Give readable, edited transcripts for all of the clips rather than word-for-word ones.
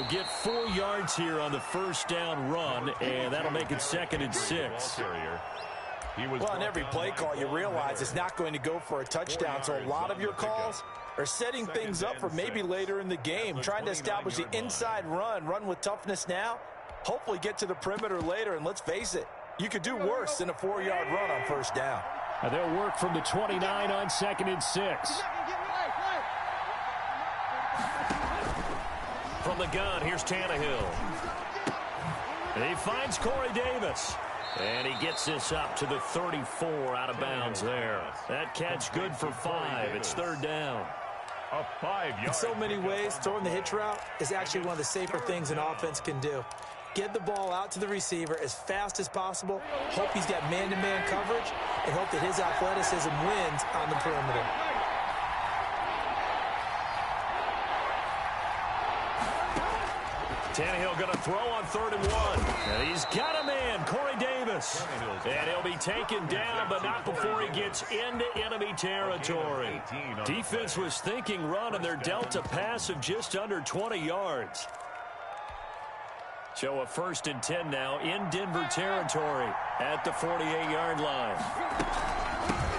They'll get 4 yards here on the first down run, and that'll make it 2nd and 6. Well, on every play call, you realize it's not going to go for a touchdown, so a lot of your calls are setting things up for maybe later in the game, trying to establish the inside run with toughness now, hopefully get to the perimeter later, and let's face it, you could do worse than a 4-yard run on first down. They'll work from the 29 on 2nd and 6. From the gun, here's Tannehill. He finds Corey Davis. And he gets this up to the 34 out of bounds there. That catch good for 5. It's 3rd down. A 5-yard. In so many ways, throwing the hitch route is actually one of the safer things an offense can do. Get the ball out to the receiver as fast as possible, hope he's got man-to-man coverage, and hope that his athleticism wins on the perimeter. Tannehill going to throw on 3rd and 1. And he's got a man, Corey Davis. And he'll be taken down, but not before he gets into enemy territory. Defense was thinking run, and they're dealt a pass of just under 20 yards. So a 1st and 10 now in Denver territory at the 48-yard line.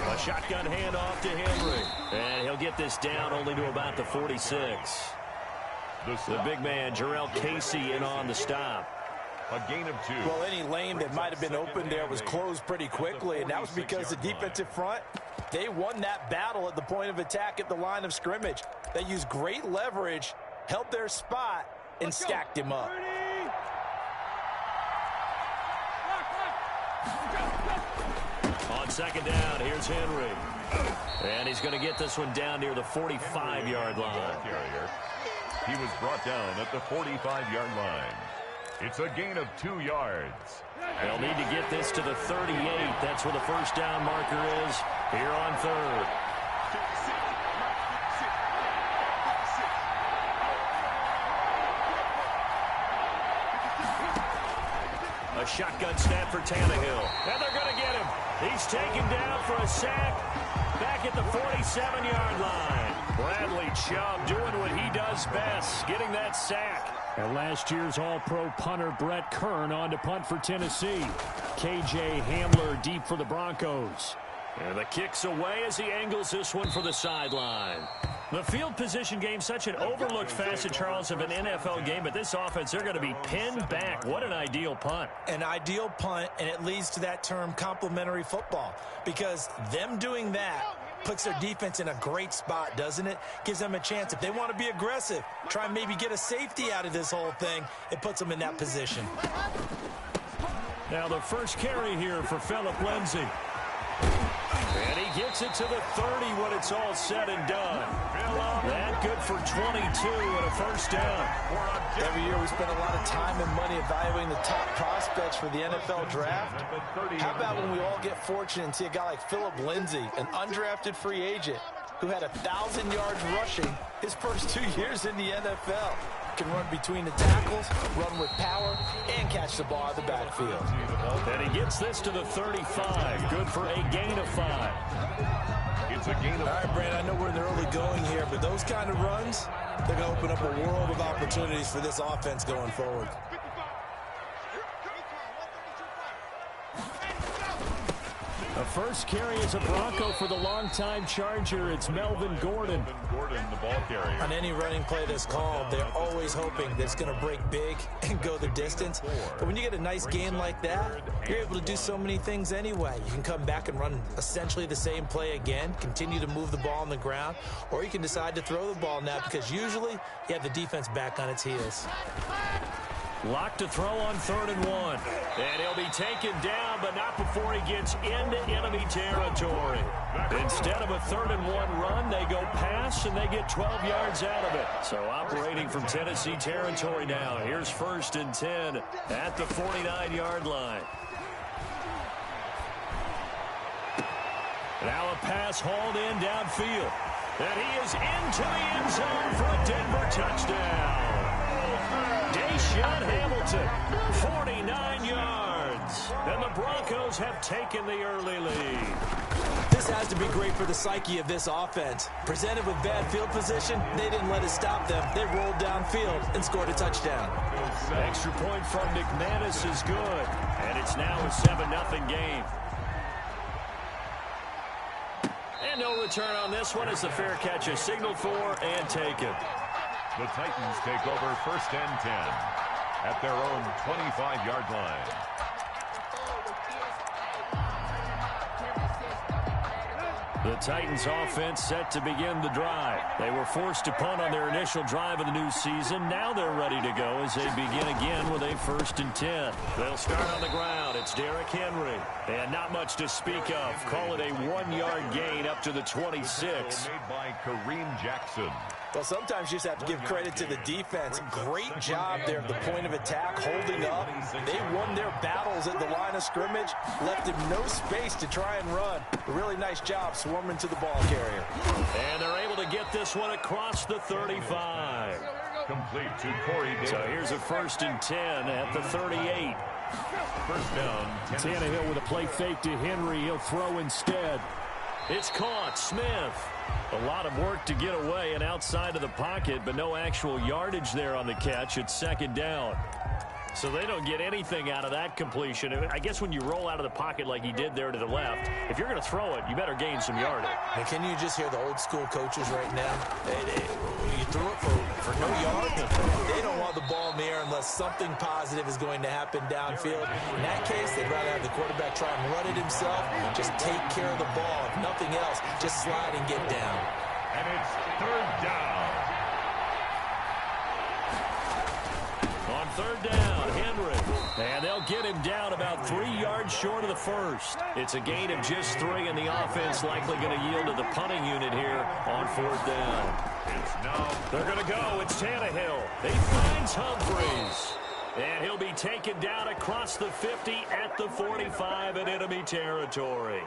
A shotgun handoff to Henry. And he'll get this down only to about the 46. The big man, Jarrell Casey, in on the stop. A gain of 2. Well, any lane that might have been open there was closed pretty quickly, and that was because the defensive front, they won that battle at the point of attack at the line of scrimmage. They used great leverage, held their spot, and stacked him up. On 2nd down, here's Henry. And he's going to get this one down near the 45-yard line. He was brought down at the 45-yard line. It's a gain of 2 yards. They'll need to get this to the 38. That's where the first down marker is here on 3rd. A shotgun snap for Tannehill. And they're going to get him. He's taken down for a sack back at the 47-yard line. Bradley Chubb doing what he does best, getting that sack. And last year's All-Pro punter Brett Kern on to punt for Tennessee. K.J. Hamler deep for the Broncos. And the kick's away as he angles this one for the sideline. The field position game, such an overlooked facet, Charles, of an NFL game, but this offense, they're going to be pinned back. What an ideal punt. An ideal punt, and it leads to that term complementary football, because them doing that puts their defense in a great spot, doesn't it? Gives them a chance. If they want to be aggressive, try and maybe get a safety out of this whole thing, it puts them in that position. Now the first carry here for Phillip Lindsay. And he gets it to the 30 when it's all said and done. That good for 22 and a first down. Every year we spend a lot of time and money evaluating the top prospects for the NFL draft. How about when we all get fortunate and see a guy like Phillip Lindsay, an undrafted free agent, who had 1,000 yards rushing his first 2 years in the NFL. Can run between the tackles, run with power, and catch the ball out of the backfield. And he gets this to the 35. Good for a gain of 5. It's a gain of 5. All right, Brandon, I know we're in the early going here, but those kind of runs, they're going to open up a world of opportunities for this offense going forward. The first carry is a Bronco for the longtime Charger. It's Melvin Gordon. The ball carrier. On any running play that's called, they're always hoping that it's going to break big and go the distance. But when you get a nice game like that, you're able to do so many things anyway. You can come back and run essentially the same play again, continue to move the ball on the ground, or you can decide to throw the ball now because usually you have the defense back on its heels. Locked to throw on 3rd and 1. And he'll be taken down, but not before he gets into enemy territory. Instead of a 3rd and 1 run, they go pass, and they get 12 yards out of it. So operating from Tennessee territory now. Here's 1st and 10 at the 49-yard line. Now a pass hauled in downfield. And he is into the end zone for a Denver touchdown. Deshaun Hamilton, 49 yards. yards. And the Broncos have taken the early lead. This has to be great for the psyche of this offense. Presented with bad field position, they didn't let it stop them. They rolled downfield and scored a touchdown. Extra point from McManus is good. And it's now a 7-0 game. And no return on this one as the fair catch is signaled for and taken. The Titans take over 1st and 10 at their own 25-yard line. The Titans offense set to begin the drive. They were forced to punt on their initial drive of the new season. Now they're ready to go as they begin again with a 1st and 10. They'll start on the ground. It's Derrick Henry. And not much to speak of. Call it a 1-yard gain up to the 26. Made by Kareem Jackson. Well, sometimes you just have to give credit to the defense. Great job there at the point of attack, holding up. They won their battles at the line of scrimmage, left him no space to try and run. A really nice job swarming to the ball carrier. And they're able to get this one across the 35. Complete to Corey Davis. So here's a 1st and 10 at the 38. First down. Tannehill with a play fake to Henry. He'll throw instead. It's caught. Smith. A lot of work to get away and outside of the pocket, but no actual yardage there on the catch. It's 2nd down. So they don't get anything out of that completion. I guess when you roll out of the pocket like he did there to the left, if you're going to throw it, you better gain some yardage. And can you just hear the old school coaches right now? You threw it for no yards. They don't want the ball in the air unless something positive is going to happen downfield. In that case, they'd rather have the quarterback try and run it himself, just take care of the ball. If nothing else, just slide and get down. And it's 3rd down. On 3rd down, Henry. And they'll get him down about 3 yards short of the first. It's a gain of just 3, and the offense likely going to yield to the punting unit here on 4th down. They're going to go. It's Tannehill. He finds Humphries. And he'll be taken down across the 50 at the 45 in enemy territory.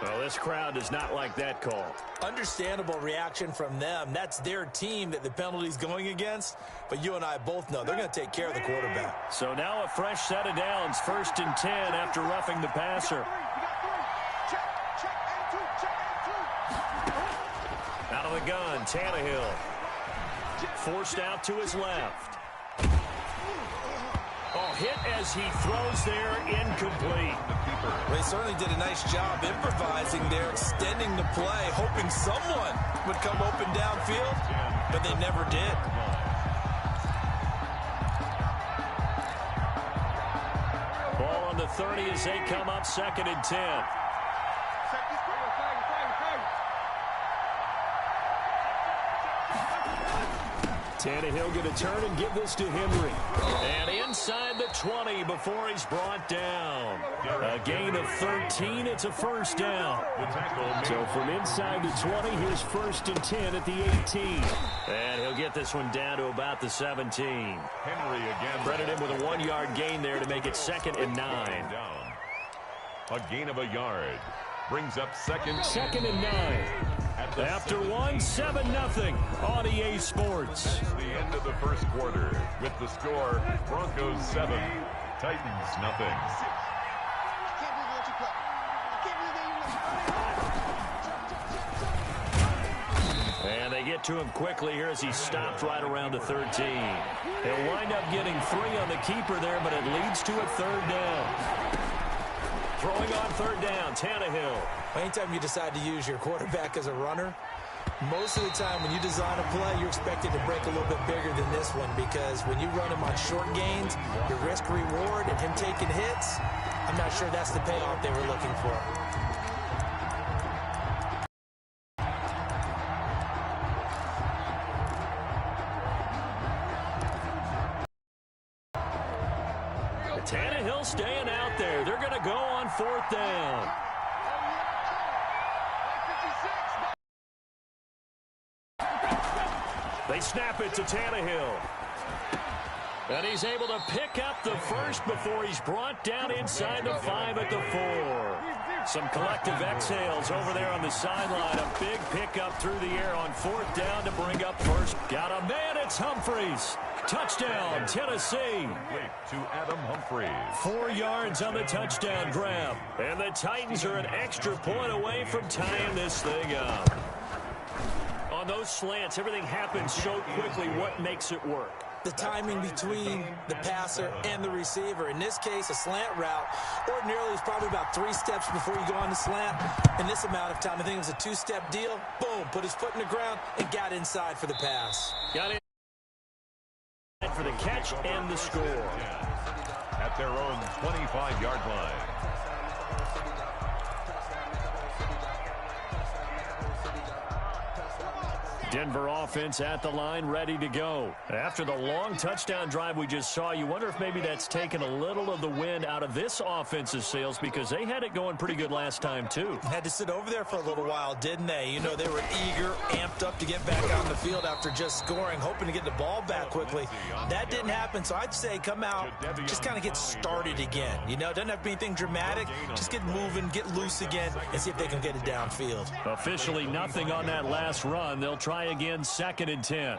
Well, this crowd does not like that call. Understandable reaction from them. That's their team that the penalty's going against. But you and I both know they're going to take care of the quarterback. So now a fresh set of downs. 1st and 10 after roughing the passer. Out of the gun, Tannehill. Forced out to his left. Oh, hit as he throws there, incomplete. They certainly did a nice job improvising there, extending the play, hoping someone would come open downfield, but they never did. Ball on the 30 as they come up 2nd and 10. Tannehill going to turn and give this to Henry. And inside the 20 before he's brought down. A gain of 13. It's a 1st down. So from inside the 20, here's 1st and 10 at the 18. And he'll get this one down to about the 17. Henry again. Credit him with a 1-yard gain there to make it 2nd and 9. A gain of a yard. Brings up 2nd and 9. After 7-0 on EA Sports. That's the end of the 1st quarter with the score Broncos 7, Titans nothing. And they get to him quickly here as he stopped right around the 13. He'll wind up getting 3 on the keeper there, but it leads to a 3rd down. Throwing on 3rd down, Tannehill. Anytime you decide to use your quarterback as a runner, most of the time when you design a play, you're expected to break a little bit bigger than this one, because when you run him on short gains, your risk-reward and him taking hits, I'm not sure that's the payoff they were looking for. Tannehill staying out there. They're going to go on 4th down. They snap it to Tannehill. And he's able to pick up the first before he's brought down inside the 5 at the 4. Some collective exhales over there on the sideline. A big pickup through the air on 4th down to bring up first. Got a man, it's Humphries. Touchdown, Tennessee. To Adam Humphries. 4 yards on the touchdown grab. And the Titans are an extra point away from tying this thing up. On those slants, everything happens so quickly. What makes it work? The timing between the passer and the receiver. In this case, a slant route ordinarily is probably about 3 steps before you go on the slant. In this amount of time, I think it was a 2-step deal. Boom, put his foot in the ground and got inside for the pass. Got it for the catch and the score. At their own 25-yard line. Denver offense at the line, ready to go. After the long touchdown drive we just saw, you wonder if maybe that's taken a little of the wind out of this offensive sails, because they had it going pretty good last time, too. Had to sit over there for a little while, didn't they? You know, they were eager, amped up to get back out in the field after just scoring, hoping to get the ball back quickly. That didn't happen, so I'd say come out, just kind of get started again. You know, doesn't have to be anything dramatic. Just get moving, get loose again, and see if they can get it downfield. Officially nothing on that last run. They'll try again, 2nd and 10.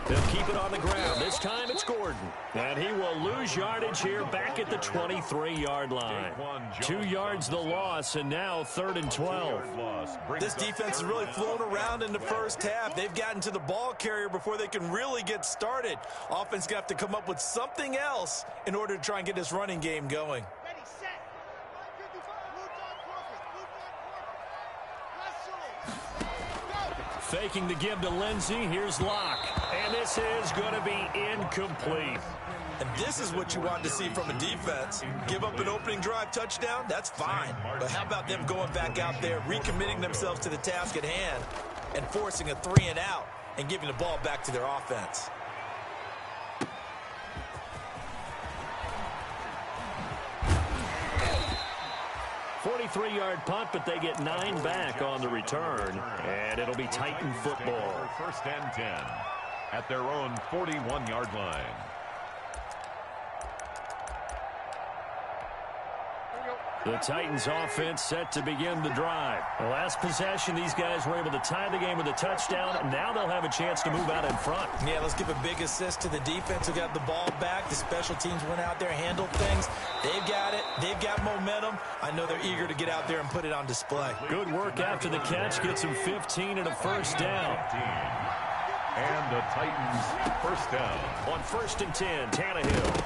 They'll keep it on the ground. This time it's Gordon. And he will lose yardage here back at the 23-yard line. 2 yards the loss, and now 3rd and 12. This defense is really flown around in the first half. They've gotten to the ball carrier before they can really get started. Offense going to have to come up with something else in order to try and get this running game going. Faking the give to Lindsey. Here's Locke. And this is going to be incomplete. And this is what you want to see from a defense. Give up an opening drive touchdown, that's fine. But how about them going back out there, recommitting themselves to the task at hand, and forcing a 3-and-out and giving the ball back to their offense. Three-yard punt, but they get 9 back on the return, and it'll be Titan football. 1st and 10 at their own 41-yard line. The Titans offense set to begin the drive. The last possession, these guys were able to tie the game with a touchdown. Now they'll have a chance to move out in front. Yeah, let's give a big assist to the defense who got the ball back. The special teams went out there, handled things. They've got it. They've got momentum. I know they're eager to get out there and put it on display. Good work after the catch. Gets them 15 and a 1st down. And the Titans 1st down. On 1st and 10, Tannehill.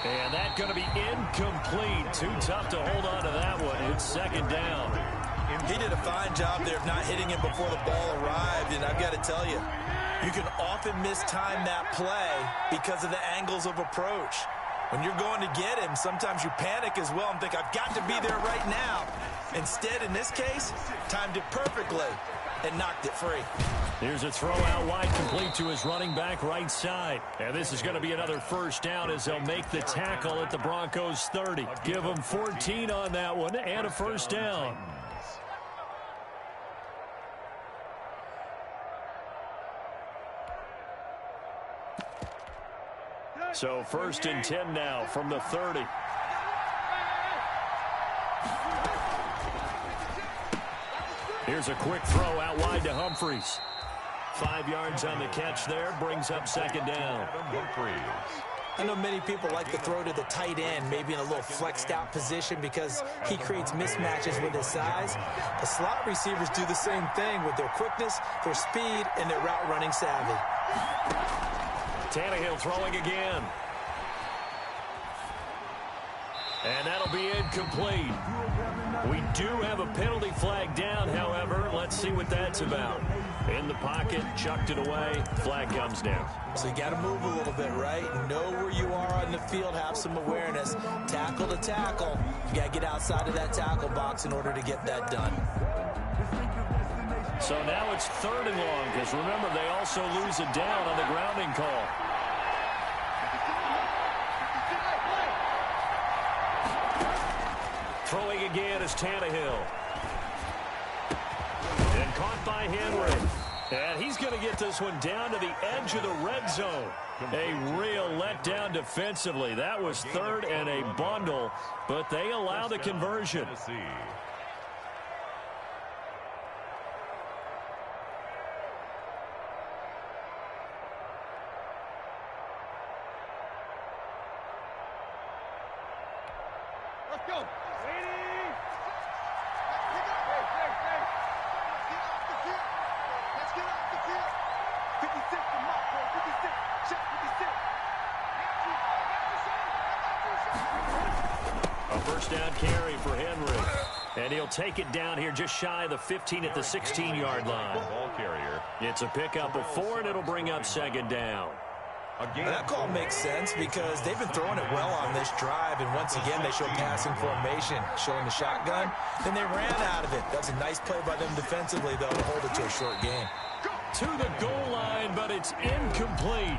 And that's going to be incomplete. Too tough to hold on to that one. It's 2nd down. He did a fine job there of not hitting it before the ball arrived. And I've got to tell you, you can often mistime that play because of the angles of approach. When you're going to get him, sometimes you panic as well and think, I've got to be there right now. Instead, in this case, timed it perfectly and knocked it free. Here's a throw out wide, complete to his running back right side. And this is going to be another 1st down as they'll make the tackle at the Broncos 30. Give them 14 on that one and a 1st down. So 1st and 10 now from the 30. Here's a quick throw out wide to Humphries. 5 yards on the catch there, brings up 2nd down. I know many people like to throw to the tight end, maybe in a little flexed out position because he creates mismatches with his size. The slot receivers do the same thing with their quickness, their speed, and their route running savvy. Tannehill throwing again. And that'll be incomplete. We do have a penalty flag down, however. Let's see what that's about. In the pocket, chucked it away, flag comes down. So you got to move a little bit, right? Know where you are on the field, have some awareness. Tackle to tackle. You got to get outside of that tackle box in order to get that done. So now it's 3rd and long, because remember, they also lose a down on the grounding call. Throwing again is Tannehill. And caught by Henry. And he's going to get this one down to the edge of the red zone. A real letdown defensively. That was third and a bundle, but they allow the conversion. Let's go. A first down carry for Henry. And he'll take it down here just shy of the 15 at the 16-yard line. Ball carrier. It's a pickup of 4, and it'll bring up second down. That call makes sense because they've been throwing it well on this drive, and once again they show passing formation, showing the shotgun. Then they ran out of it. That's a nice play by them defensively, though, to hold it to a short game. To the goal line, but it's incomplete.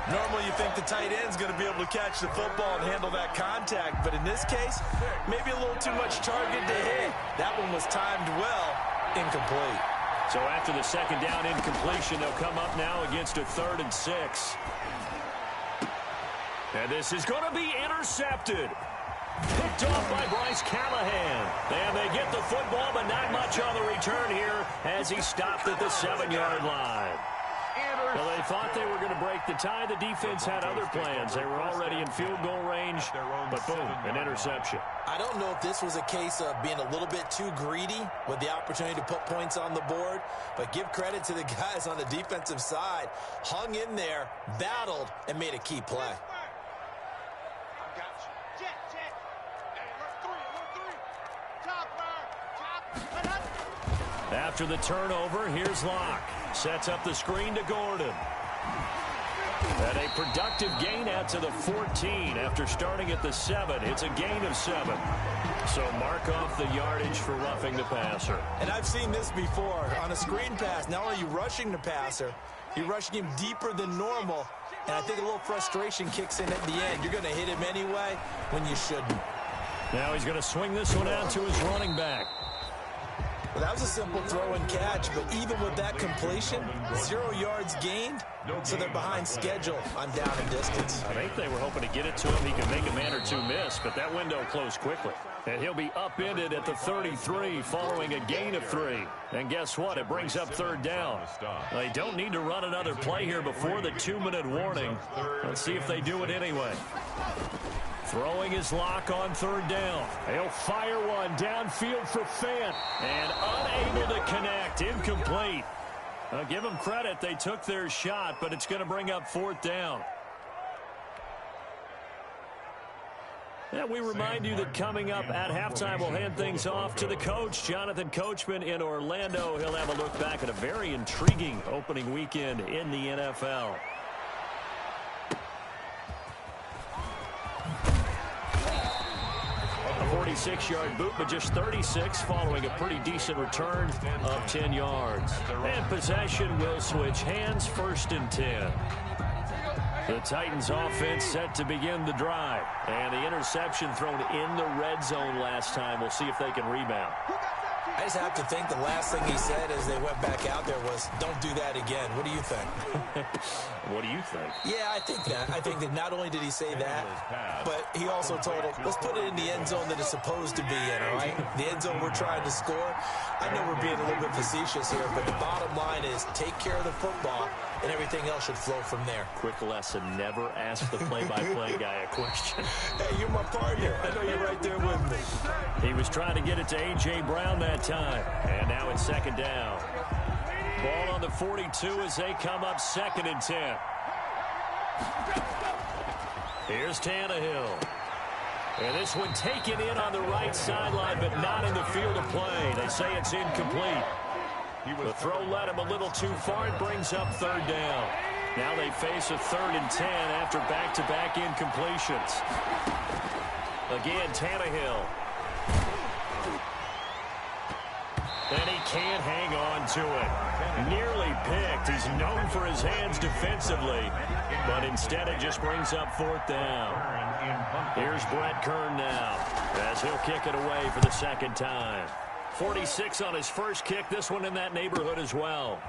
Normally you think the tight end's going to be able to catch the football and handle that contact, but in this case, maybe a little too much target to hit. That one was timed well, incomplete. So after the second down incompletion, they'll come up now against a 3rd and 6. And this is going to be intercepted. Picked off by Bryce Callahan. And they get the football, but not much on the return here as he stopped at the 7-yard line. Well, they thought they were going to break the tie. The defense had other plans. They were already in field goal range, but boom, an interception. I don't know if this was a case of being a little bit too greedy with the opportunity to put points on the board, but give credit to the guys on the defensive side. Hung in there, battled, and made a key play. After the turnover, here's Locke. Sets up the screen to Gordon. And a productive gain out to the 14 after starting at the 7. It's a gain of 7. So mark off the yardage for roughing the passer. And I've seen this before. On a screen pass, not only are you rushing the passer, you're rushing him deeper than normal. And I think a little frustration kicks in at the end. You're going to hit him anyway when you shouldn't. Now he's going to swing this one out to his running back. Well, that was a simple throw and catch, but even with that completion, 0 yards gained, so they're behind schedule on down and distance. I think they were hoping to get it to him. He could make a man or two miss, but that window closed quickly. And he'll be upended at the 33 following a gain of 3. And guess what? It brings up 3rd down. They don't need to run another play here before the 2-minute warning. Let's see if they do it anyway. Throwing his Lock on 3rd down. He'll fire one downfield for Fant. And unable to connect. Incomplete. I'll give them credit. They took their shot, but it's going to bring up 4th down. And we remind you that coming up at halftime, we'll hand things off to the coach, Jonathan Coachman in Orlando. He'll have a look back at a very intriguing opening weekend in the NFL. A 46-yard boot, but just 36 following a pretty decent return of 10 yards. And possession will switch hands, 1st and 10. The Titans offense set to begin the drive. And the interception thrown in the red zone last time. We'll see if they can rebound. I just have to think the last thing he said as they went back out there was, don't do that again. What do you think? What do you think? Yeah, I think that. I think that not only did he say that, but he also told him, let's put it in the end zone that it's supposed to be in, all right? The end zone we're trying to score. I know we're being a little bit facetious here, but the bottom line is take care of the football, and everything else should flow from there. Quick lesson, never ask the play-by-play guy a question. Hey, you're my partner. I know you're right there with me. He was trying to get it to A.J. Brown that time. And now it's 2nd down. Ball on the 42 as they come up 2nd and 10. Here's Tannehill. And this one taken in on the right sideline, but not in the field of play. They say it's incomplete. The throw led him a little too far. It brings up 3rd down. Now they face a 3rd and 10 after back-to-back incompletions. Again, Tannehill. And he can't hang on to it. Nearly picked. He's known for his hands defensively, but instead it just brings up 4th down. Here's Brett Kern now as he'll kick it away for the 2nd time. 46 on his first kick. This one in that neighborhood as well.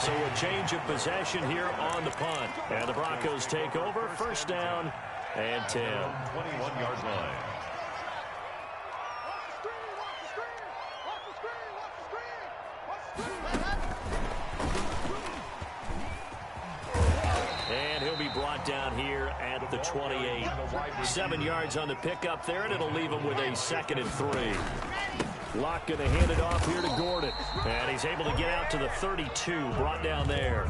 So a change of possession here on the punt. And the Broncos take over. First down and 10. 21-yard line. And he'll be brought down here at the 28. 7 yards on the pickup there, and it'll leave him with a 2nd and 3. Locke going to hand it off here to Gordon. And he's able to get out to the 32, brought down there.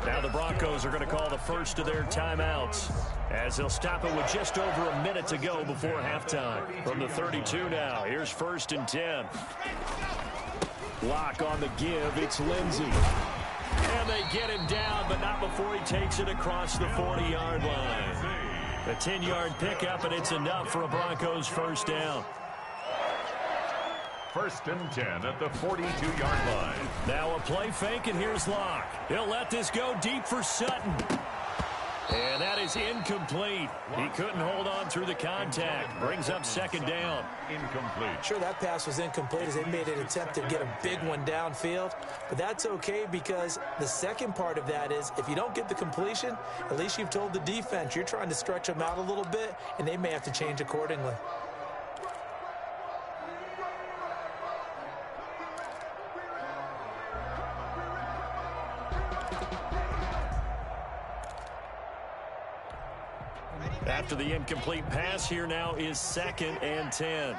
Now the Broncos are going to call the first of their timeouts, as they'll stop it with just over a minute to go before halftime. From the 32 now, here's 1st and 10. Locke on the give, it's Lindsey. And they get him down, but not before he takes it across the 40-yard line. A 10-yard pickup, and it's enough for a Broncos first down. 1st and 10 at the 42-yard line. Now a play fake, and here's Locke. He'll let this go deep for Sutton. And that is incomplete. He couldn't hold on through the contact. Brings up 2nd down. Incomplete. Sure, that pass was incomplete as they made an attempt to get a big one downfield. But that's okay, because the second part of that is if you don't get the completion, at least you've told the defense you're trying to stretch them out a little bit, and they may have to change accordingly. After the incomplete pass, here now is 2nd and 10.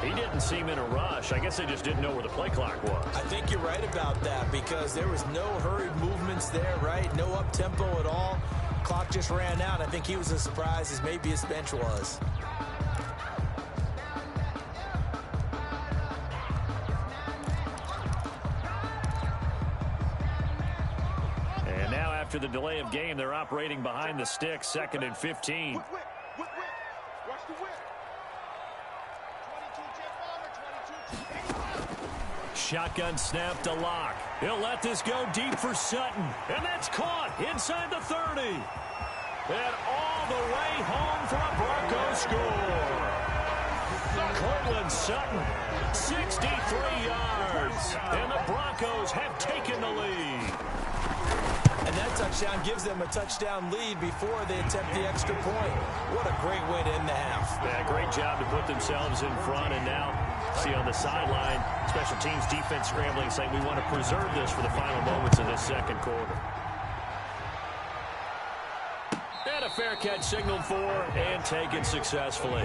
He didn't seem in a rush. I guess they just didn't know where the play clock was. I think you're right about that, because there was no hurried movements there, right? No up-tempo at all. Clock just ran out. I think he was as surprised as maybe his bench was. After the delay of game, they're operating behind the sticks, 2nd and 15. Watch the whip. 22 Shotgun snap to Locke. He'll let this go deep for Sutton. And that's caught inside the 30. And all the way home for a Broncos score. Cortland Sutton, 63 yards. And the Broncos have taken the lead. And that touchdown gives them a touchdown lead before they attempt the extra point. What a great way to end the half. Yeah, great job to put themselves in front. And now, see on the sideline, special teams defense scrambling, saying we want to preserve this for the final moments of this second quarter. And a fair catch signaled for and taken successfully.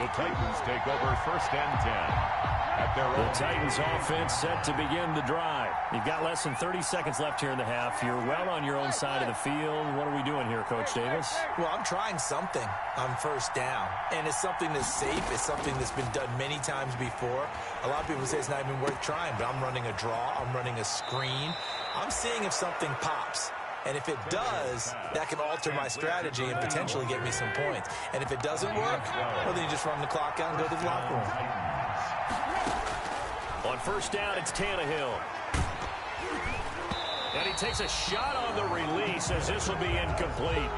The Titans take over 1st and 10. The Titans offense set to begin the drive. You've got less than 30 seconds left here in the half. You're well on your own side of the field. What are we doing here, Coach Davis? Well, I'm trying something on 1st down. And it's something that's safe. It's something that's been done many times before. A lot of people say it's not even worth trying, but I'm running a draw. I'm running a screen. I'm seeing if something pops. And if it does, that can alter my strategy and potentially get me some points. And if it doesn't work, well, then you just run the clock out and go to the locker room. On 1st down, it's Tannehill. And he takes a shot on the release as this will be incomplete.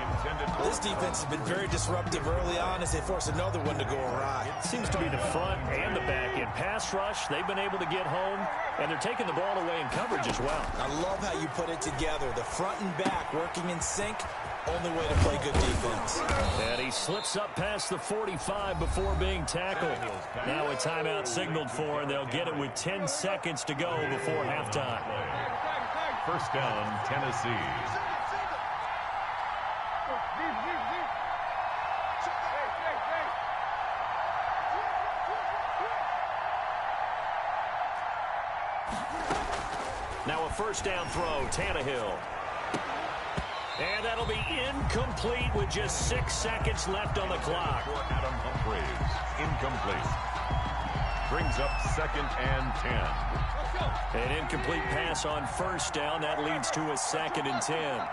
This defense has been very disruptive early on as they force another one to go awry. It seems to be the front and the back. In pass rush, they've been able to get home, and they're taking the ball away in coverage as well. I love how you put it together. The front and back working in sync. Only way to play good defense. And he slips up past the 45 before being tackled. Now a timeout signaled for, and they'll get it with 10 seconds to go before halftime. 1st down, Tennessee. Now a 1st down throw, Tannehill. And that'll be incomplete with just 6 seconds left on the clock. Adam Humphries, incomplete. Brings up 2nd and 10. An incomplete pass on 1st down. That leads to a 2nd and 10.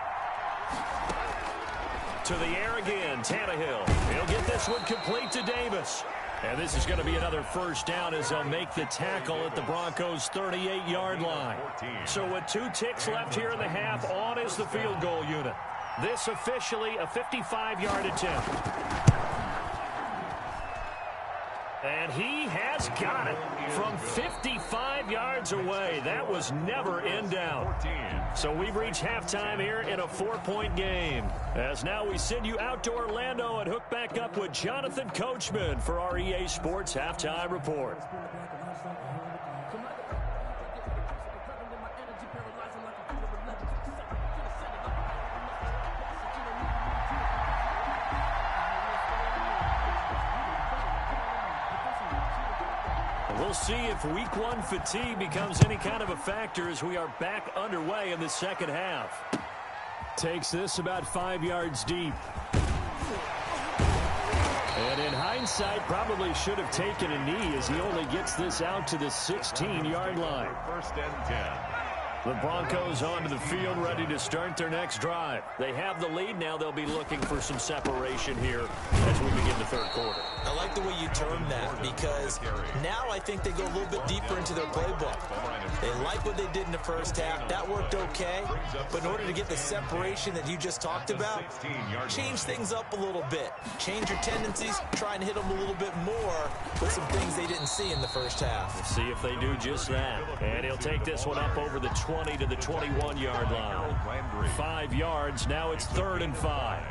To the air again, Tannehill. He'll get this one complete to Davis. And this is going to be another 1st down as they'll make the tackle at the Broncos' 38-yard line. So with 2 ticks left here in the half, on is the field goal unit. This officially a 55-yard attempt. And he has got it from 55 yards away. That was never in doubt. So we've reached halftime here in a 4-point game. As now we send you out to Orlando and hook back up with Jonathan Coachman for our EA Sports Halftime Report. We'll see if week one fatigue becomes any kind of a factor as we are back underway in the second half. Takes this about 5 yards deep. And in hindsight, probably should have taken a knee as he only gets this out to the 16-yard line. First and 10. The Broncos onto the field, ready to start their next drive. They have the lead. Now they'll be looking for some separation here as we begin the third quarter. I like the way you termed that because now I think they go a little bit deeper into their playbook. They like what they did in the first half. That worked okay. But in order to get the separation that you just talked about, change things up a little bit. Change your tendencies, try and hit them a little bit more with some things they didn't see in the first half. We'll see if they do just that. And he'll take this one up over the 20 to the 21-yard line. 5 yards. Now it's 3rd and 5.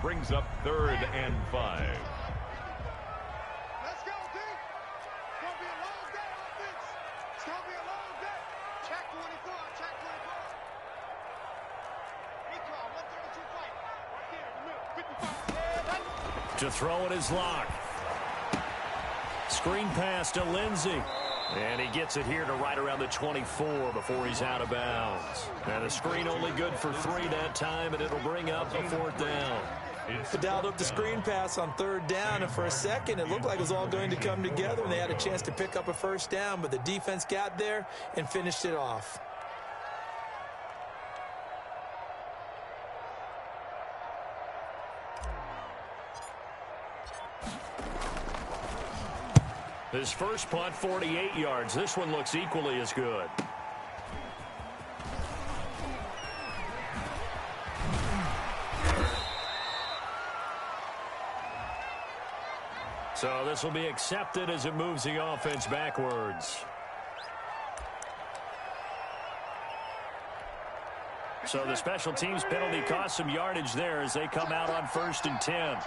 Brings up 3rd and 5. Let's go, D. It's going to be a long day, offense. It's going to be a long day. Check 24. Check 24. Recall, 132 fight. Right there in the middle. 55. To throw it is Locke. Screen pass to Lindsey. And he gets it here to right around the 24 before he's out of bounds. And the screen only good for 3 that time, and it'll bring up a 4th down. Dialed up the screen pass on 3rd down, and for a second it looked like it was all going to come together, and they had a chance to pick up a 1st down, but the defense got there and finished it off. His first punt, 48 yards. This one looks equally as good. So this will be accepted as it moves the offense backwards. So the special teams penalty cost some yardage there as they come out on 1st and 10.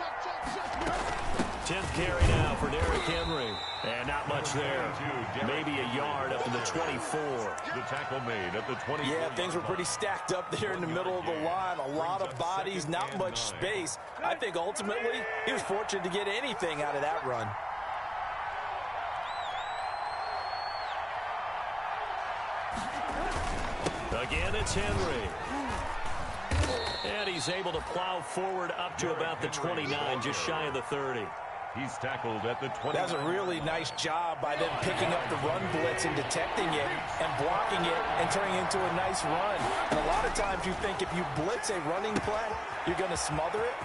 10th carry now for Derrick Henry. And not much there. Maybe a yard up to the 24. The tackle made at the 20. Yeah, things were pretty stacked up there in the middle of the line. A lot of bodies, not much space. I think ultimately he was fortunate to get anything out of that run. Again, it's Henry. And he's able to plow forward up to about the 29, just shy of the 30. He's tackled at the 20. That was a really nice job by them picking up the run blitz and detecting it and blocking it and turning it into a nice run. And a lot of times you think if you blitz a running play, you're going to smother it.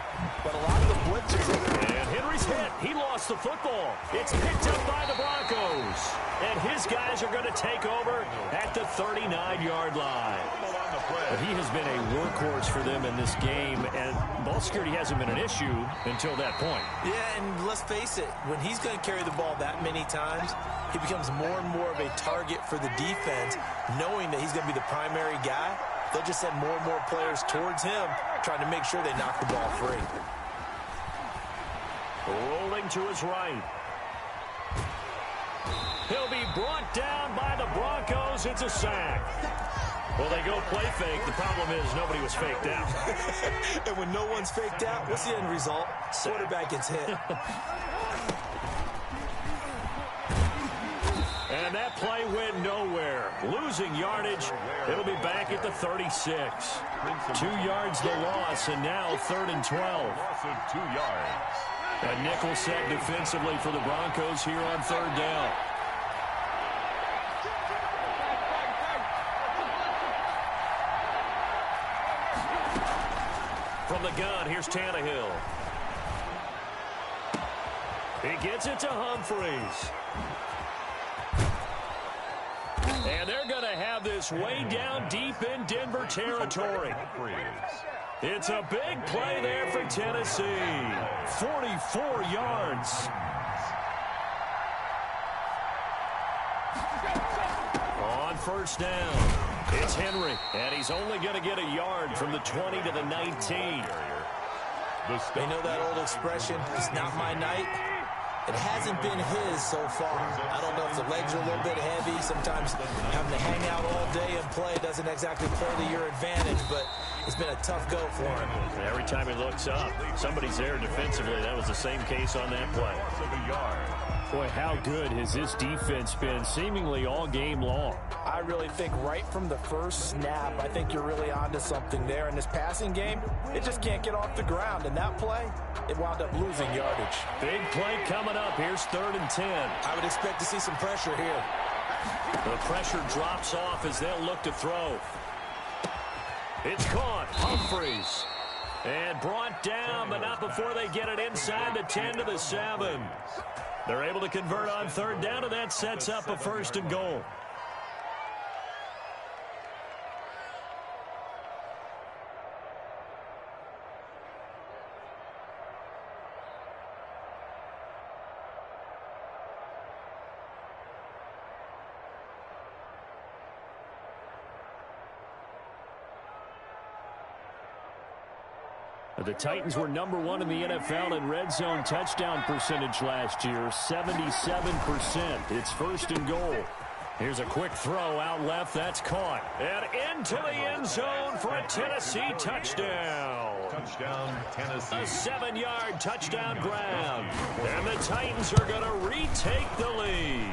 But a lot of the blitzers... And Henry's hit. He lost the football. It's picked up by the Broncos. And his guys are going to take over at the 39-yard line. But he has been a workhorse for them in this game, and ball security hasn't been an issue until that point. Yeah, and let's face it, when he's going to carry the ball that many times, he becomes more and more of a target for the defense, knowing that he's going to be the primary guy. They'll just send more and more players towards him, trying to make sure they knock the ball free. Rolling to his right. He'll be brought down by the Broncos. It's a sack. Well, they go play fake. The problem is nobody was faked out. And when no one's faked out, what's the end result? Quarterback gets hit. And that play went nowhere. Losing yardage. It'll be back at the 36. 2 yards the loss, and now 3rd and 12. Loss of 2 yards. A nickel set defensively for the Broncos here on 3rd down. From the gun, here's Tannehill. He gets it to Humphries. And they're going to have this way down deep in Denver territory. It's a big play there for Tennessee. 44 yards. On first down, it's Henry, and he's only going to get a yard from the 20 to the 19. They know that old expression, it's not my night. It hasn't been his so far. I don't know if the legs are a little bit heavy. Sometimes having to hang out all day and play doesn't exactly play to your advantage, but it's been a tough go for him. Every time he looks up, somebody's there defensively. That was the same case on that play. Boy, how good has this defense been seemingly all game long? I really think right from the first snap, I think you're really onto something there. In this passing game, it just can't get off the ground. And that play, it wound up losing yardage. Big play coming up. Here's 3rd and 10. I would expect to see some pressure here. The pressure drops off as they'll look to throw. It's caught. Humphreys. And brought down, but not before they get it inside the 10 to the 7. They're able to convert on 3rd down, and that sets up a 1st and goal. The Titans were number 1 in the NFL in red zone touchdown percentage last year, 77%. It's 1st and goal. Here's a quick throw out left. That's caught. And into the end zone for a Tennessee touchdown. Touchdown, Tennessee. A 7-yard touchdown grab. And the Titans are going to retake the lead.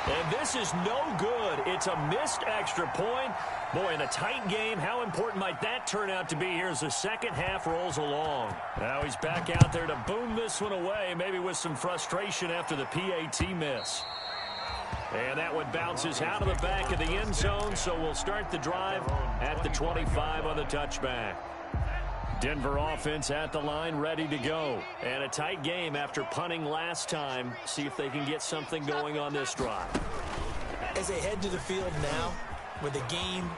And this is no good. It's a missed extra point. Boy, in a tight game, how important might that turn out to be here as the second half rolls along? Now he's back out there to boom this one away, maybe with some frustration after the PAT miss. And that one bounces out of the back of the end zone, so we'll start the drive at the 25 on the touchback. Denver offense at the line, ready to go. And a tight game after punting last time. See if they can get something going on this drive. As they head to the field now, with the game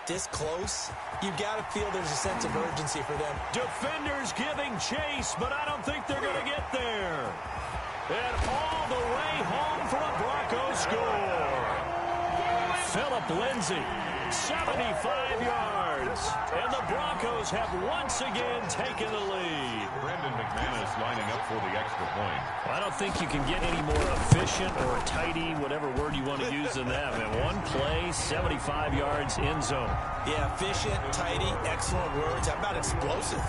this close, you've got to feel there's a sense of urgency for them. Defenders giving chase, but I don't think they're going to get there. And all the way home for a Broncos score. Phillip Lindsay, 75 yards. And the Broncos have once again taken the lead. Brandon McManus lining up for the extra point. I don't think you can get any more efficient or tidy, whatever word you want to use than that, man. One play, 75 yards, end zone. Yeah, efficient, tidy, excellent words. How about explosive?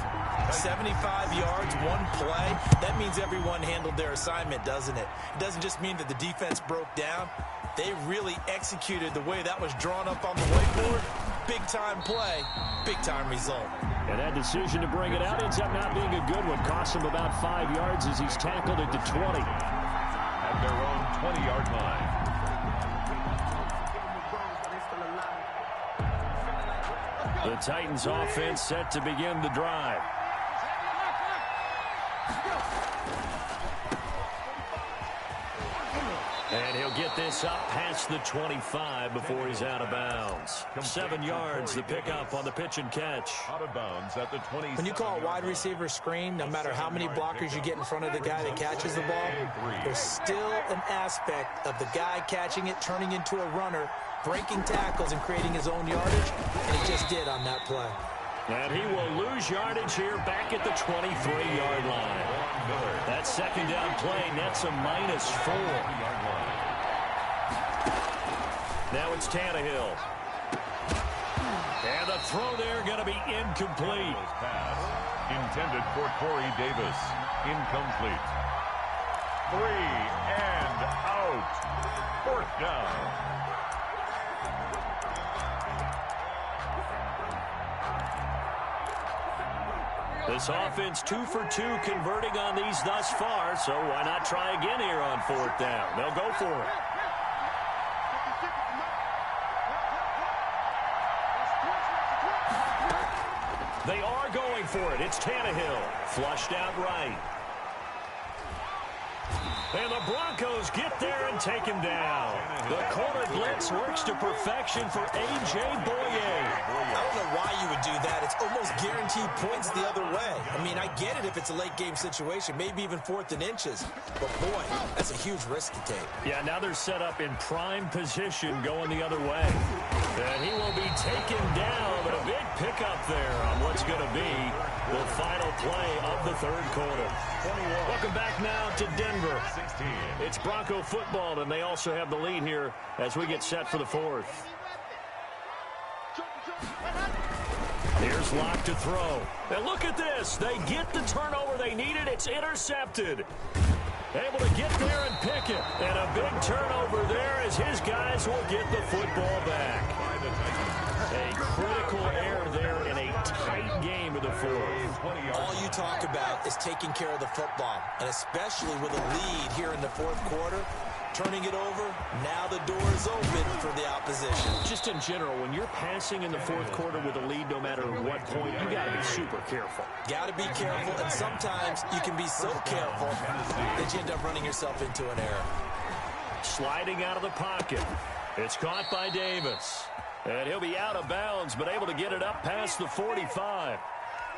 75 yards, one play. That means everyone handled their assignment, doesn't it? It doesn't just mean that the defense broke down. They really executed the way that was drawn up on the whiteboard. Big-time play, big-time result. And that decision to bring it out ends up not being a good one. Costs him about 5 yards as he's tackled at the 20. At their own 20-yard line. The Titans offense set to begin the drive. And he'll get this up past the 25 before he's out of bounds. 7 yards, the pickup on the pitch and catch. Out of bounds at the 20. When you call a wide receiver screen, no matter how many blockers you get in front of the guy that catches the ball, there's still an aspect of the guy catching it, turning into a runner, breaking tackles and creating his own yardage, and he just did on that play. And he will lose yardage here back at the 23-yard line. That second down play nets a -4. Now it's Tannehill. And the throw there going to be incomplete. Pass intended for Corey Davis. Incomplete. 3 and out. 4th down. This offense 2 for 2 converting on these thus far, so why not try again here on 4th down? They'll go for it. They are going for it. It's Tannehill. Flushed out right. And the Broncos get there and take him down. The corner blitz works to perfection for A.J. Boye. I don't know why you would do that, it's almost guaranteed points the other way. I mean, I get it if it's a late-game situation, maybe even 4th and inches. But, boy, that's a huge risk to take. Yeah, now they're set up in prime position going the other way. And he will be taken down, but a big pickup there on what's going to be the final play of the third quarter. 21. Welcome back now to Denver. 16. It's Bronco football, and they also have the lead here as we get set for the fourth. Here's Locke to throw. And look at this. They get the turnover they needed. It's intercepted. Able to get there and pick it. And a big turnover there as his guys will get the football back. A critical error there in a tight game to the fourth. All you talk about is taking care of the football, and especially with a lead here in the fourth quarter, turning it over, now the door is open for the opposition. Just in general, when you're passing in the fourth quarter with a lead, no matter what point, you got to be super careful. Got to be careful, and sometimes you can be so careful that you end up running yourself into an error. Sliding out of the pocket. It's caught by Davis. And he'll be out of bounds, but able to get it up past the 45.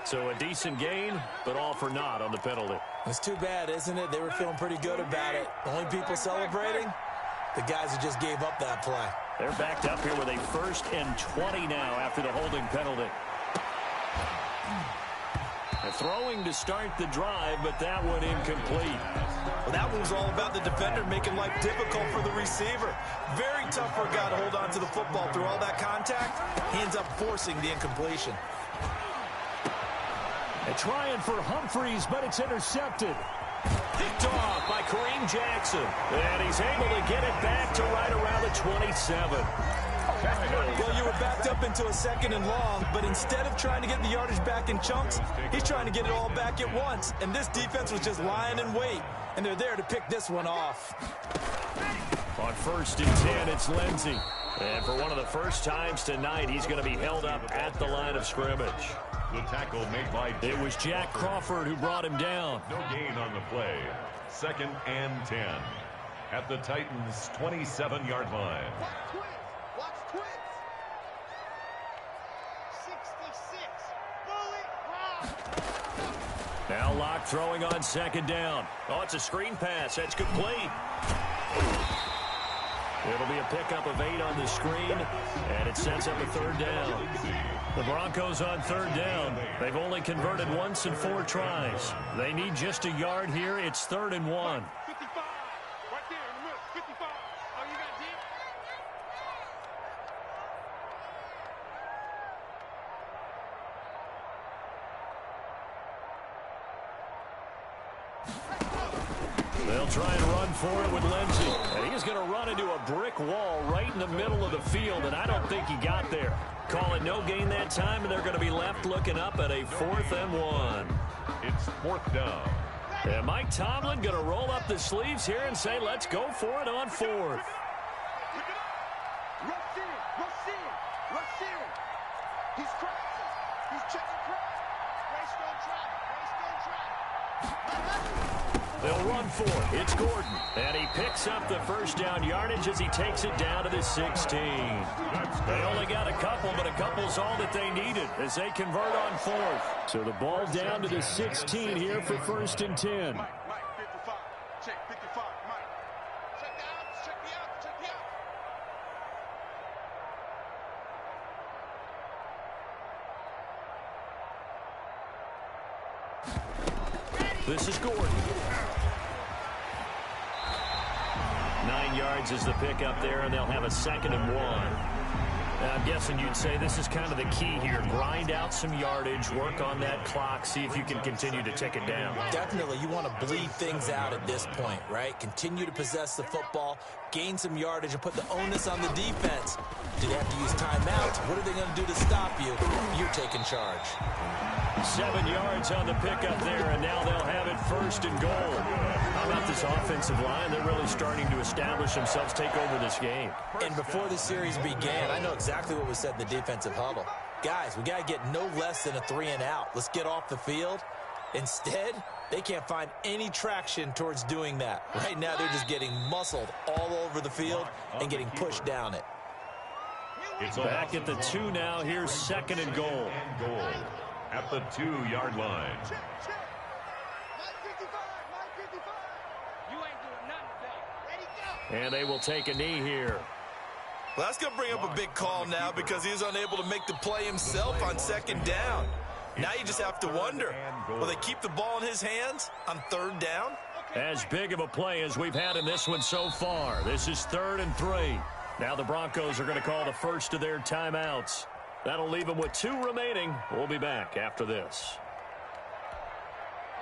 So a decent gain, but all for naught on the penalty. It's too bad, isn't it? They were feeling pretty good about it. The only people celebrating? The guys who just gave up that play. They're backed up here with a 1st and 20 now after the holding penalty. They're throwing to start the drive, but that one incomplete. Well, that one was all about the defender making life difficult for the receiver. Very tough for a guy to hold on to the football through all that contact. He ends up forcing the incompletion. They're trying for Humphreys, but it's intercepted. Picked off by Kareem Jackson. And he's able to get it back to right around the 27. Well, you were backed up into a 2nd and long, but instead of trying to get the yardage back in chunks, he's trying to get it all back at once. And this defense was just lying in wait, and they're there to pick this one off. On 1st and 10, it's Lindsey. And for one of the first times tonight, he's going to be held up at the line of scrimmage. The tackle made by... It was Jack Crawford who brought him down. No gain on the play. 2nd and 10. At the Titans' 27-yard line. Watch twins. 66. Bullet rock. Now Locke throwing on 2nd down. Oh, it's a screen pass. That's complete. It'll be a pickup of 8 on the screen, and it sets up a 3rd down. The Broncos on 3rd down. They've only converted once in 4 tries. They need just a yard here. It's 3rd and 1. 55. Right there in the middle. 55. Oh, you got deep. They'll try and run for it with Lindsey. And he's going to run into a brick wall right in the middle of the field, and I don't think he got there. Call it no gain that time, and they're going to be left looking up at a 4th and 1. It's 4th down. And Mike Tomlin going to roll up the sleeves here and say, let's go for it on 4th. Pick it up. Rush in. Rush in. Rush in. He's crossing. He's checking cross. Race on track. Race on track. They'll run for it. It's Gordon. And he picks up the 1st down yardage as he takes it down to the 16. They only got a couple, but a couple's all that they needed as they convert on 4th. So the ball down to the 16 here for 1st and 10. Mike, 55. Check 55. Mike. Check the outs. Check the outs. Check the outs. This is Gordon. 9 yards is the pickup there, and they'll have a 2nd and 1. I'm guessing you'd say this is kind of the key here. Grind out some yardage, work on that clock, see if you can continue to tick it down. Definitely, you want to bleed things out at this point, right? Continue to possess the football, gain some yardage, and put the onus on the defense. Do they have to use timeouts? What are they going to do to stop you? You're taking charge. 7 yards on the pickup there, and now they'll have it 1st and goal. How about this offensive line? They're really starting to establish themselves, take over this game. And before the series began, I know exactly what was said in the defensive huddle. Guys, we got to get no less than a 3 and out. Let's get off the field. Instead, they can't find any traction towards doing that. Right now, they're just getting muscled all over the field and getting pushed down it. It's back at the 2 now. Here's 2nd and goal. At the 2-yard line. And they will take a knee here. Well, that's going to bring up a big call now because he's unable to make the play himself on 2nd down. Now you just have to wonder, will they keep the ball in his hands on 3rd down? As big of a play as we've had in this one so far. This is 3rd and 3. Now the Broncos are going to call the first of their timeouts. That'll leave them with 2 remaining. We'll be back after this.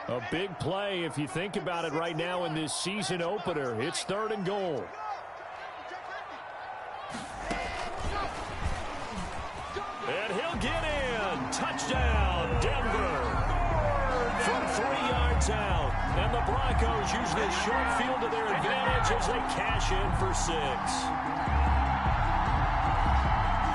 A big play if you think about it right now in this season opener. It's 3rd and goal. And he'll get in. Touchdown, Denver. From 3 yards out. And the Broncos use this short field to their advantage as they cash in for 6.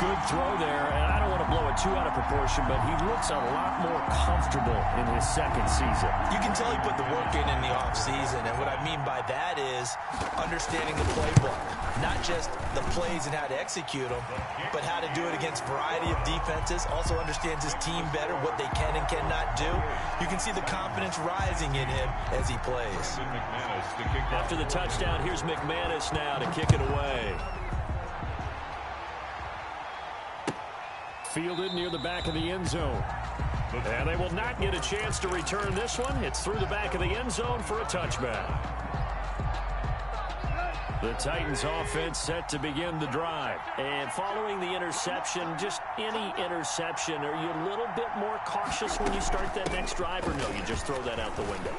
Good throw there, and I don't want to blow it too out of proportion, but he looks a lot more comfortable in his 2nd season. You can tell he put the work in the offseason, and what I mean by that is understanding the playbook. Not just the plays and how to execute them, but how to do it against a variety of defenses. Also understands his team better, what they can and cannot do. You can see the confidence rising in him as he plays. After the touchdown, here's McManus now to kick it away. Fielded near the back of the end zone. And they will not get a chance to return this one. It's through the back of the end zone for a touchback. The Titans offense set to begin the drive. And following the interception, just any interception, are you a little bit more cautious when you start that next drive, or no, you just throw that out the window?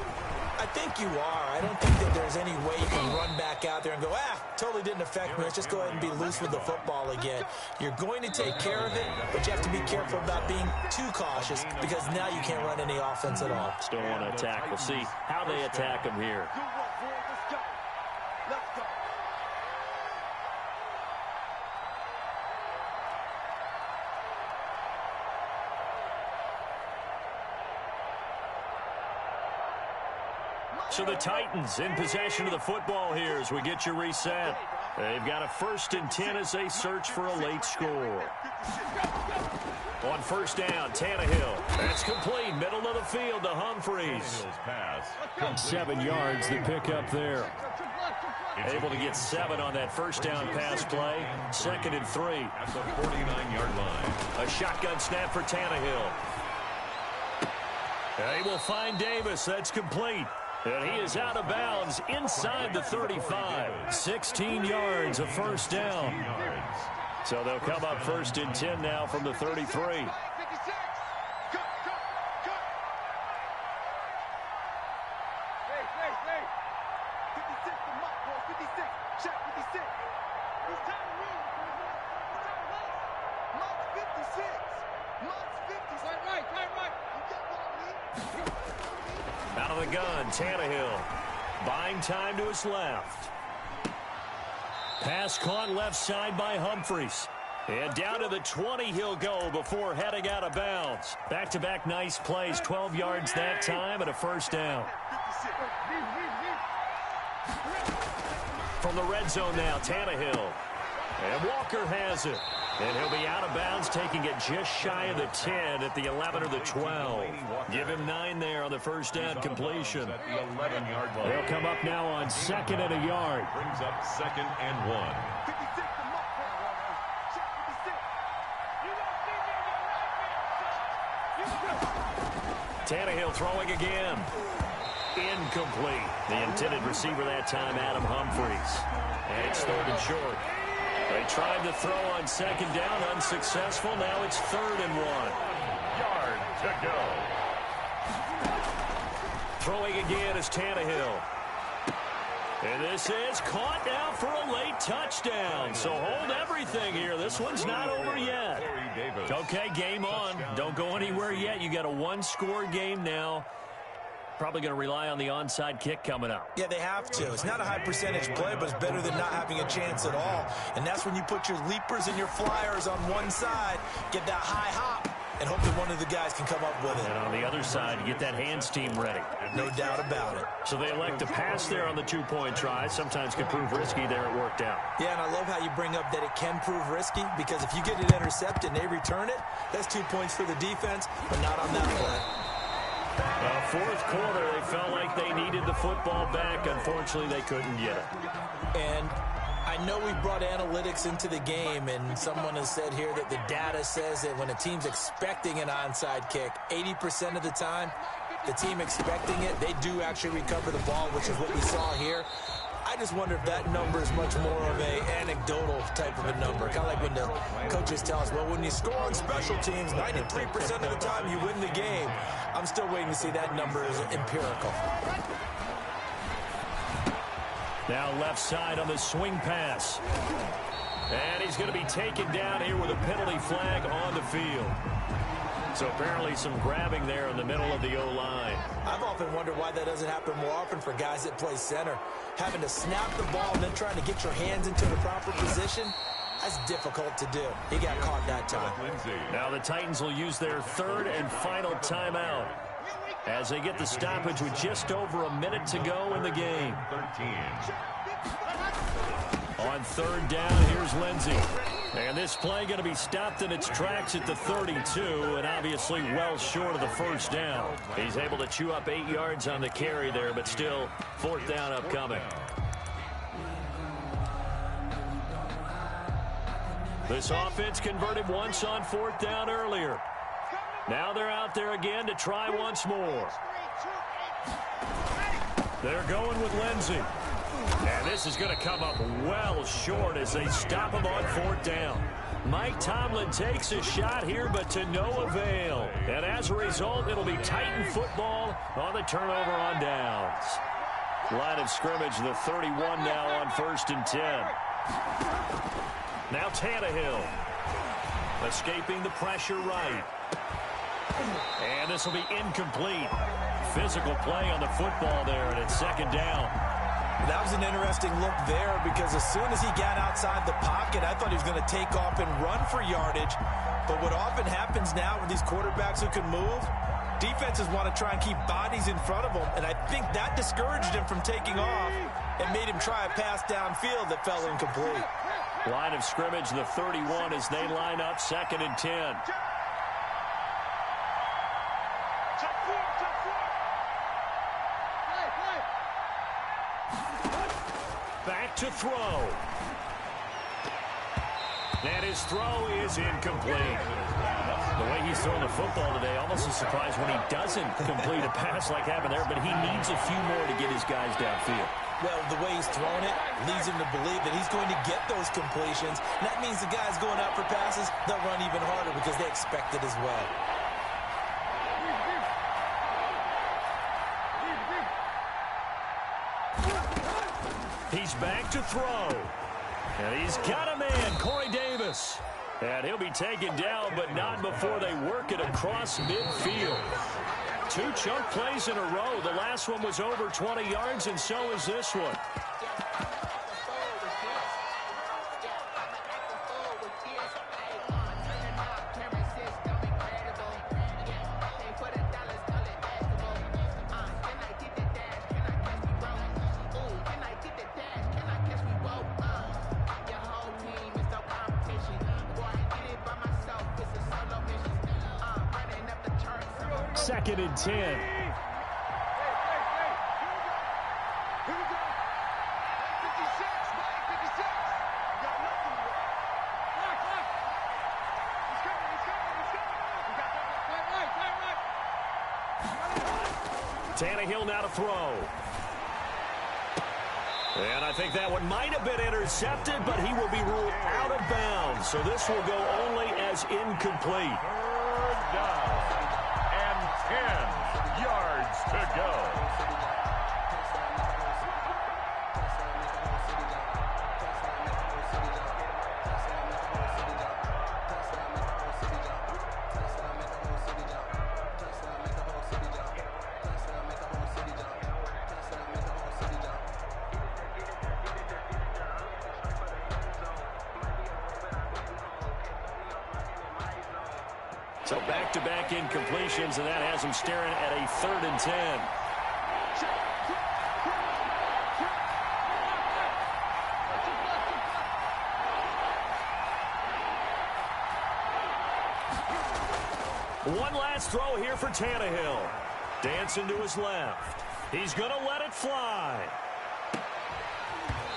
I think you are. I don't think that there's any way you can run back out there and go, totally didn't affect me. Let's just go ahead and be loose with the football again. You're going to take care of it, but you have to be careful about being too cautious because now you can't run any offense at all. Still want to attack. We'll see how they attack him here. So the Titans in possession of the football here as we get you reset. They've got a 1st and 10 as they search for a late score. On 1st down, Tannehill. That's complete. Middle of the field to Humphries. 7 yards the pick up there. Able to get 7 on that 1st down pass play. 2nd and 3. At the 49-yard line. A shotgun snap for Tannehill. They will find Davis. That's complete. And he is out of bounds inside the 35. 16 yards, a 1st down. So they'll come up 1st and 10 now from the 33. Out of the gun, Tannehill. Buying time to his left. Pass caught left side by Humphries. And down to the 20 he'll go before heading out of bounds. Back-to-back nice plays, 12 yards that time and a 1st down. From the red zone now, Tannehill. And Walker has it. And he'll be out of bounds, taking it just shy of the 10 at the 11 or the 12. Give him 9 there on the 1st down completion. At the 11-yard line. They'll come up now on 2nd and a yard. Brings up 2nd and 1. Tannehill throwing again. Incomplete. The intended receiver that time, Adam Humphries. And it's 3rd and short. They tried to throw on 2nd down, unsuccessful. Now it's 3rd and 1. Yard to go. Throwing again is Tannehill. And this is caught now for a late touchdown. So hold everything here. This one's not over yet. Okay, game on. Don't go anywhere yet. You got a 1-score game now. Probably going to rely on the onside kick coming up. Yeah, they have to. It's not a high percentage play, but it's better than not having a chance at all. And that's when you put your leapers and your flyers on one side, get that high hop, and hope that one of the guys can come up with it. And on the other side, get that hands team ready. No doubt about it. So they elect to pass there on the two-point try. Sometimes can prove risky. There it worked out. Yeah, and I love how you bring up that it can prove risky, because if you get it intercepted and they return it, that's 2 points for the defense, but not on that play. Fourth quarter, they felt like they needed the football back. Unfortunately, they couldn't get it. And I know we brought analytics into the game, and someone has said here that the data says that when a team's expecting an onside kick, 80% of the time, the team expecting it, they do actually recover the ball, which is what we saw here. I just wonder if that number is much more of a anecdotal type of a number. Kind of like when the coaches tell us, well, when you score on special teams, 93% of the time you win the game. I'm still waiting to see that number is empirical. Now left side on the swing pass. And he's going to be taken down here with a penalty flag on the field. So apparently some grabbing there in the middle of the O-line. I've often wondered why that doesn't happen more often for guys that play center. Having to snap the ball and then trying to get your hands into the proper position, that's difficult to do. He got caught that time. Now the Titans will use their third and final timeout as they get the stoppage with just over a minute to go in the game. 13. On third down, here's Lindsey. And this play going to be stopped in its tracks at the 32, and obviously well short of the first down. He's able to chew up 8 yards on the carry there, but still fourth down upcoming. This offense converted once on fourth down earlier. Now they're out there again to try once more. They're going with Lindsey. And this is going to come up well short as they stop him on fourth down. Mike Tomlin takes a shot here, but to no avail. And as a result, it'll be Titan football on the turnover on downs. Line of scrimmage, the 31 now on 1st and 10. Now Tannehill. Escaping the pressure right. And this will be incomplete. Physical play on the football there, and it's second down. That was an interesting look there, because as soon as he got outside the pocket, I thought he was going to take off and run for yardage. But what often happens now with these quarterbacks who can move, defenses want to try and keep bodies in front of them, and I think that discouraged him from taking off and made him try a pass downfield that fell incomplete. Line of scrimmage, the 31, as they line up 2nd and 10. Back to throw. And his throw is incomplete. The way he's throwing the football today, almost a surprise when he doesn't complete a pass like happened there, but he needs a few more to get his guys downfield. Well, the way he's throwing it leads him to believe that he's going to get those completions. And that means the guys going out for passes, they'll run even harder because they expect it as well. He's back to throw. And he's got a man, Corey Davis. And he'll be taken down, but not before they work it across midfield. 2 chunk plays in a row. The last one was over 20 yards, and so is this one. Second and 10. Tannehill now to throw. And I think that one might have been intercepted, but he will be ruled out of bounds. So this will go only as incomplete. Third down and 10 yards to go. So back-to-back incompletions, and that has him staring at a 3rd and 10. One last throw here for Tannehill. Dancing to his left. He's going to let it fly.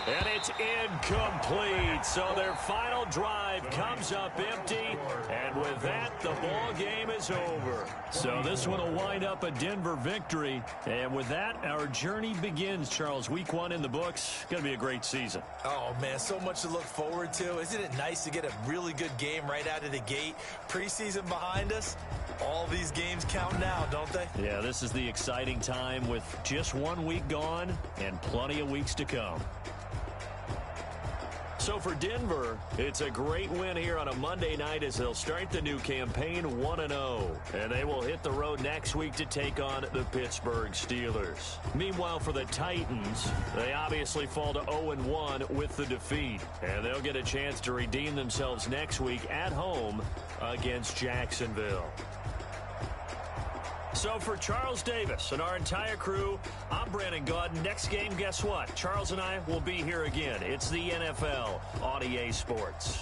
And it's incomplete. So their final drive comes up empty. And with that, the ball game is over. So this one will wind up a Denver victory. And with that, our journey begins, Charles. Week 1 in the books. Going to be a great season. Oh, man, so much to look forward to. Isn't it nice to get a really good game right out of the gate? Preseason behind us. All these games count now, don't they? Yeah, this is the exciting time with just 1 week gone and plenty of weeks to come. So for Denver, it's a great win here on a Monday night as they'll start the new campaign 1-0. And they will hit the road next week to take on the Pittsburgh Steelers. Meanwhile, for the Titans, they obviously fall to 0-1 with the defeat. And they'll get a chance to redeem themselves next week at home against Jacksonville. So for Charles Davis and our entire crew, I'm Brandon Gaudin. Next game, guess what? Charles and I will be here again. It's the NFL on EA Sports.